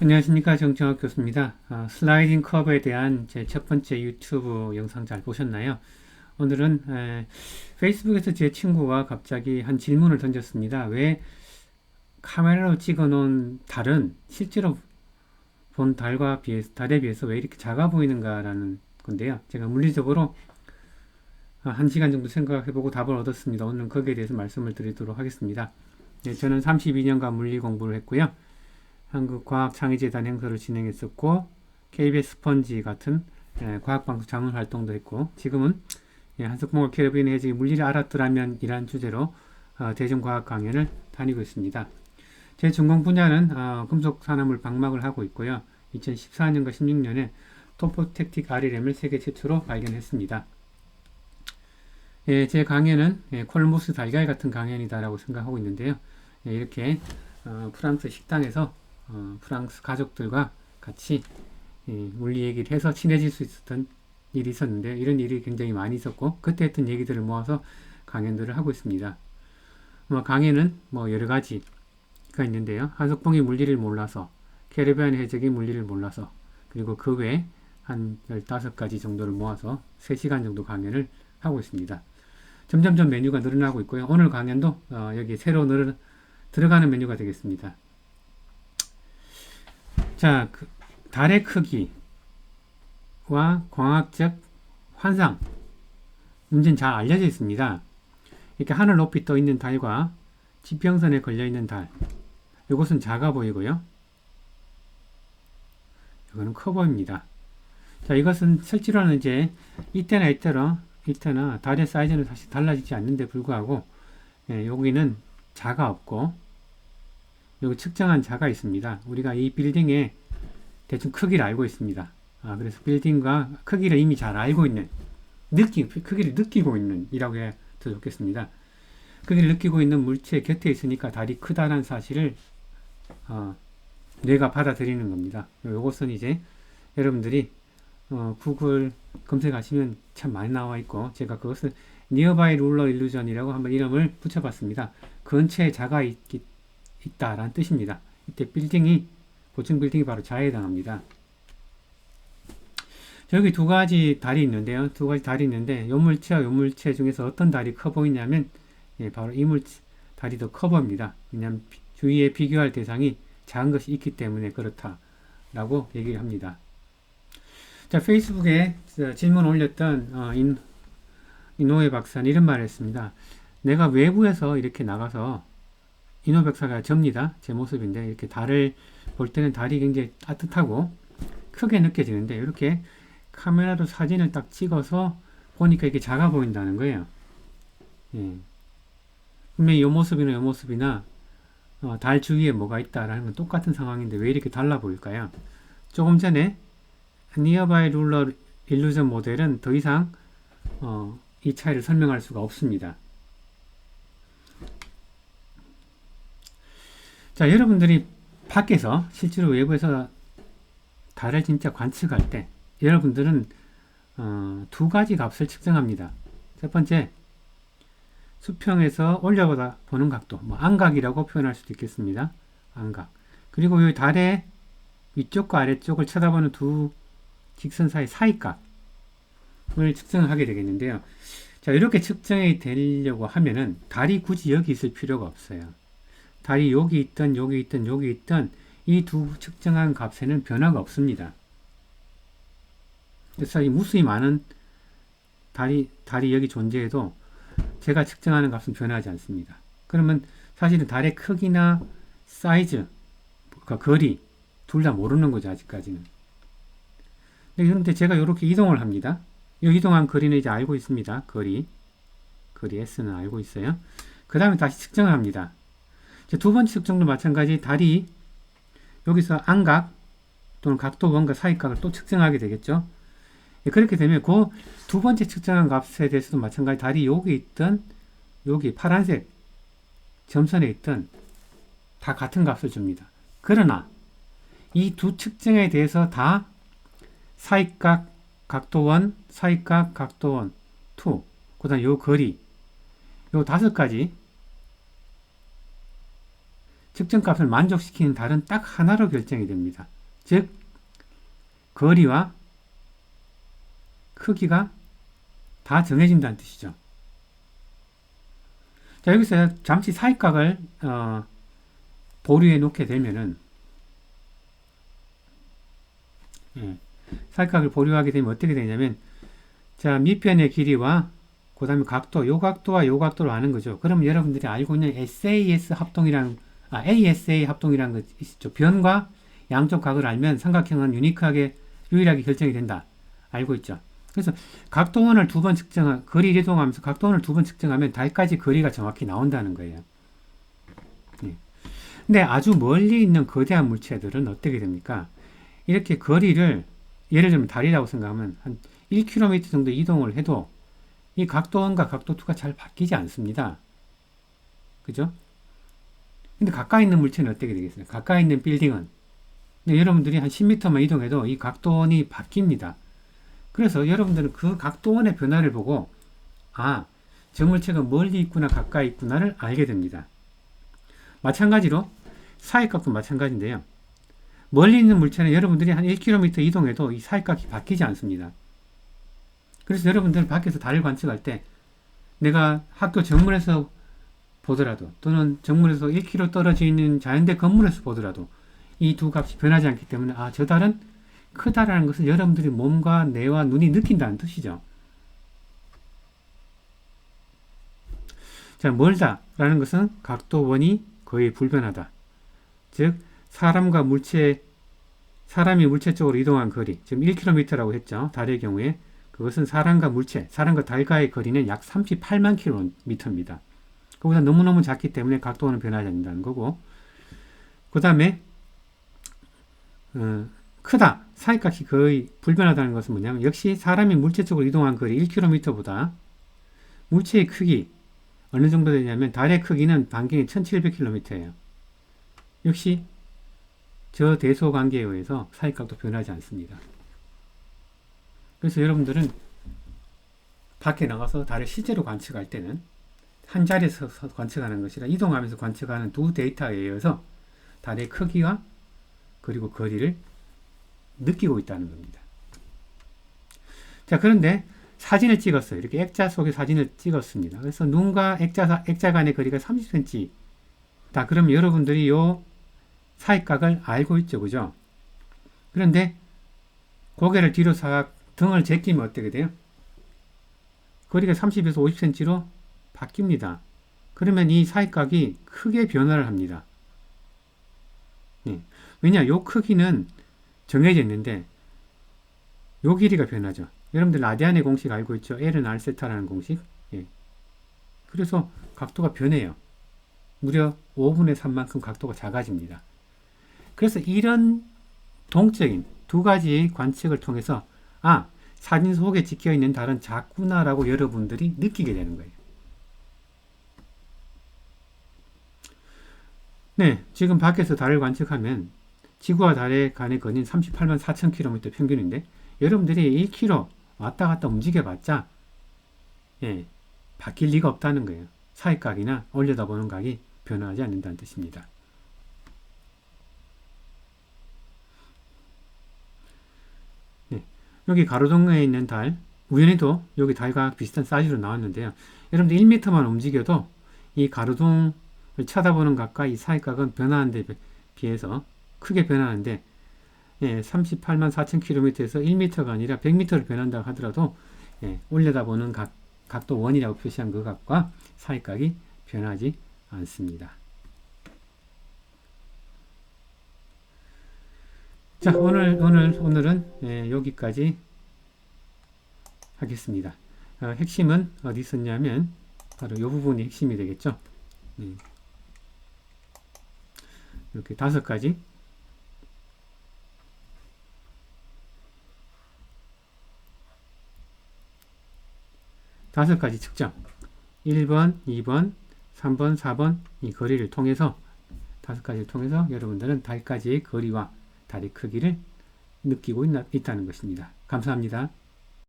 안녕하십니까, 정정학 교수입니다. 슬라이딩 커브에 대한 제 첫 번째 유튜브 영상 잘 보셨나요? 오늘은 페이스북에서 제 친구가 갑자기 한 질문을 던졌습니다. 왜 카메라로 찍어 놓은 달은 실제로 본 달에 비해서 왜 이렇게 작아 보이는가라는 건데요. 제가 물리적으로 한 시간 정도 생각해보고 답을 얻었습니다. 오늘은 거기에 대해서 말씀을 드리도록 하겠습니다. 네, 저는 32년간 물리 공부를 했고요. 한국과학창의재단 행사를 진행했었고, KBS 스펀지 같은 과학방송 자문 활동도 했고, 지금은 한석봉호 캐리비안의 해적이 물리를 알았더라면 이란 주제로 대중과학 강연을 다니고 있습니다. 제 전공 분야는 금속 산화물 방막을 하고 있고요. 2014년과 16년에 토포텍틱 RLM을 세계 최초로 발견했습니다. 제 강연은 콜럼버스 달걀 같은 강연이다라고 생각하고 있는데요. 이렇게 프랑스 식당에서 프랑스 가족들과 같이 물리 얘기를 해서 친해질 수 있었던 일이 있었는데, 이런 일이 굉장히 많이 있었고, 그때 했던 얘기들을 모아서 강연들을 하고 있습니다. 강연은 여러 가지가 있는데요. 한석봉이 물리를 몰라서, 캐리비안 해적이 물리를 몰라서, 그리고 그 외에 한 15가지 정도를 모아서 3시간 정도 강연을 하고 있습니다. 점점점 메뉴가 늘어나고 있고요. 오늘 강연도 여기 새로 들어가는 메뉴가 되겠습니다. 자, 달의 크기와 광학적 환상 문제는 잘 알려져 있습니다. 이렇게 하늘 높이 떠 있는 달과 지평선에 걸려 있는 달, 이것은 작아 보이고요. 이거는 커 보입니다. 자, 이것은 실제로는 이제 이때나 달의 사이즈는 사실 달라지지 않는데 불구하고 여기는 자가 없고 여기 측정한 자가 있습니다. 우리가 이 빌딩의 대충 크기를 알고 있습니다. 그래서 빌딩과 크기를 이미 잘 알고 있는, 크기를 느끼고 있는 이라고 해야 더 좋겠습니다. 크기를 느끼고 있는 물체 곁에 있으니까 달이 크다는 사실을 뇌가 받아들이는 겁니다. 이것은 이제 여러분들이 구글 검색하시면 참 많이 나와 있고, 제가 그것을 Nearby Ruler Illusion이라고 한번 이름을 붙여봤습니다. 근처에 자가 있다라는 뜻입니다. 이때 고층 빌딩이 바로 자에 해당합니다. 여기 두 가지 달이 있는데요. 요 물체 중에서 어떤 달이 커 보이냐면 바로 이 달이 더 커 보입니다. 왜냐하면 주위에 비교할 대상이 작은 것이 있기 때문에 그렇다라고 얘기를 합니다. 자, 페이스북에 질문 올렸던 이노ue 박사는 이런 말을 했습니다. 내가 외부에서 이렇게 나가서, 이노ue 박사가 접니다. 제 모습인데, 이렇게 달을 볼 때는 달이 굉장히 따뜻하고 크게 느껴지는데, 이렇게 카메라로 사진을 딱 찍어서 보니까 이게 작아 보인다는 거예요. 분명히 이 모습이나 달 주위에 뭐가 있다라는 건 똑같은 상황인데 왜 이렇게 달라 보일까요? 조금 전에 Nearby Ruler Illusion 모델은 더 이상 이 차이를 설명할 수가 없습니다. 자, 여러분들이 밖에서 실제로 외부에서 달을 진짜 관측할 때 여러분들은 두 가지 값을 측정합니다. 첫 번째, 수평에서 올려보다 보는 각도, 안각이라고 표현할 수도 있겠습니다. 안각. 그리고 이 달의 위쪽과 아래쪽을 쳐다보는 두 직선 사이 사이값을 측정을 하게 되겠는데요. 자, 이렇게 측정이 되려고 하면은 달이 굳이 여기 있을 필요가 없어요. 달이 여기 있던 이 두 측정한 값에는 변화가 없습니다. 그래서 이 무수히 많은 달이 여기 존재해도 제가 측정하는 값은 변하지 않습니다. 그러면 사실은 달의 크기나 사이즈, 거리 둘 다 모르는 거죠, 아직까지는. 그런데 제가 이렇게 이동을 합니다. 이 이동한 거리는 이제 알고 있습니다. 거리 S는 알고 있어요. 그 다음에 다시 측정을 합니다. 두 번째 측정도 마찬가지, 달이 여기서 안각 또는 각도원과 사이각을 또 측정하게 되겠죠. 그렇게 되면 그 두 번째 측정한 값에 대해서도 마찬가지, 달이 여기 있던 여기 파란색 점선에 있던 다 같은 값을 줍니다. 그러나 이 두 측정에 대해서 다 사이각, 각도원, 사이각, 각도원 2, 그 다음 요 거리, 요 5가지 측정값을 만족시키는 달은 딱 하나로 결정이 됩니다. 즉 거리와 크기가 다 정해진다는 뜻이죠. 자, 여기서 잠시 사익각을 보류해 놓게 되면은, 사익각을 보류하게 되면 어떻게 되냐면, 자, 밑변의 길이와 그 다음에 각도, 요 각도와 요 각도로 아는 거죠. 그럼 여러분들이 알고 있는 ASA 합동이라는 거 있죠. 변과 양쪽 각을 알면 삼각형은 유일하게 결정이 된다. 알고 있죠. 그래서 각도원을 두 번 거리를 이동하면서 각도원을 두 번 측정하면 달까지 거리가 정확히 나온다는 거예요. 근데 아주 멀리 있는 거대한 물체들은 어떻게 됩니까? 이렇게 거리를, 예를 들면 달이라고 생각하면 한 1km 정도 이동을 해도 이 각도원과 각도투가 잘 바뀌지 않습니다. 그죠? 근데 가까이 있는 물체는 어떻게 되겠어요? 가까이 있는 빌딩은, 근데 여러분들이 한 10m만 이동해도 이 각도원이 바뀝니다. 그래서 여러분들은 그 각도원의 변화를 보고, 아, 저 물체가 멀리 있구나 가까이 있구나를 알게 됩니다. 마찬가지로 사익각도 마찬가지인데요. 멀리 있는 물체는 여러분들이 한 1km 이동해도 이 사익각이 바뀌지 않습니다. 그래서 여러분들은 밖에서 달을 관측할 때 내가 학교 정문에서 보더라도, 또는 정문에서 1km 떨어져 있는 자연대 건물에서 보더라도 이 두 값이 변하지 않기 때문에, 아, 저 달은 크다라는 것을 여러분들이 몸과 뇌와 눈이 느낀다는 뜻이죠. 자, 멀다라는 것은 각도원이 거의 불변하다. 즉, 사람이 물체 쪽으로 이동한 거리, 지금 1km라고 했죠. 달의 경우에 그것은 사람과 달과의 거리는 약 38만 km입니다. 그보다 너무너무 작기 때문에 각도원은 변하지 않는다는 거고, 그 다음에 크다, 사익각이 거의 불변하다는 것은 뭐냐면, 역시 사람이 물체 쪽으로 이동한 거리 1km보다 물체의 크기 어느 정도 되냐면, 달의 크기는 반경이 1700km예요. 역시 저 대소 관계에 의해서 사익각도 변하지 않습니다. 그래서 여러분들은 밖에 나가서 달을 실제로 관측할 때는 한 자리에서 관측하는 것이라 이동하면서 관측하는 두 데이터에 의해서 달의 크기와 그리고 거리를 느끼고 있다는 겁니다. 자, 그런데 사진을 찍었어요. 이렇게 액자 속에 사진을 찍었습니다. 그래서 눈과 액자 간의 거리가 30cm. 다, 그럼 여러분들이 요 사익각을 알고 있죠. 그죠? 그런데 고개를 뒤로 등을 제끼면 어떻게 돼요? 거리가 30에서 50cm로 바뀝니다. 그러면 이 사익각이 크게 변화를 합니다. 왜냐? 요 크기는 정해져 있는데 요 길이가 변하죠. 여러분들 라디안의 공식 알고 있죠? L은 R세타라는 공식. 그래서 각도가 변해요. 무려 5분의 3만큼 각도가 작아집니다. 그래서 이런 동적인 두 가지의 관측을 통해서, 아, 사진 속에 찍혀있는 달은 작구나라고 여러분들이 느끼게 되는 거예요. 네, 지금 밖에서 달을 관측하면 지구와 달의 간의 거리는 38만 4천 km 평균인데, 여러분들이 1km 왔다 갔다 움직여봤자 바뀔 리가 없다는 거예요. 사익각이나 올려다보는 각이 변화하지 않는다는 뜻입니다. 네, 여기 가로등에 있는 달, 우연히도 여기 달과 비슷한 사이즈로 나왔는데요. 여러분들 1m만 움직여도 이 가로등을 쳐다보는 각과 이 사익각은 변화하는 데 비해서 크게 변하는데, 38만 4천 km에서 1m가 아니라 100m를 변한다고 하더라도 올려다보는 각도 원이라고 표시한 그 각과 사익각이 변하지 않습니다. 자, 오늘은 여기까지 하겠습니다. 핵심은 어디 있었냐면 바로 이 부분이 핵심이 되겠죠. 이렇게 5가지 측정, 1번, 2번, 3번, 4번 이 거리를 통해서 5가지를 통해서 여러분들은 달까지의 거리와 달의 크기를 느끼고 있다는 것입니다. 감사합니다.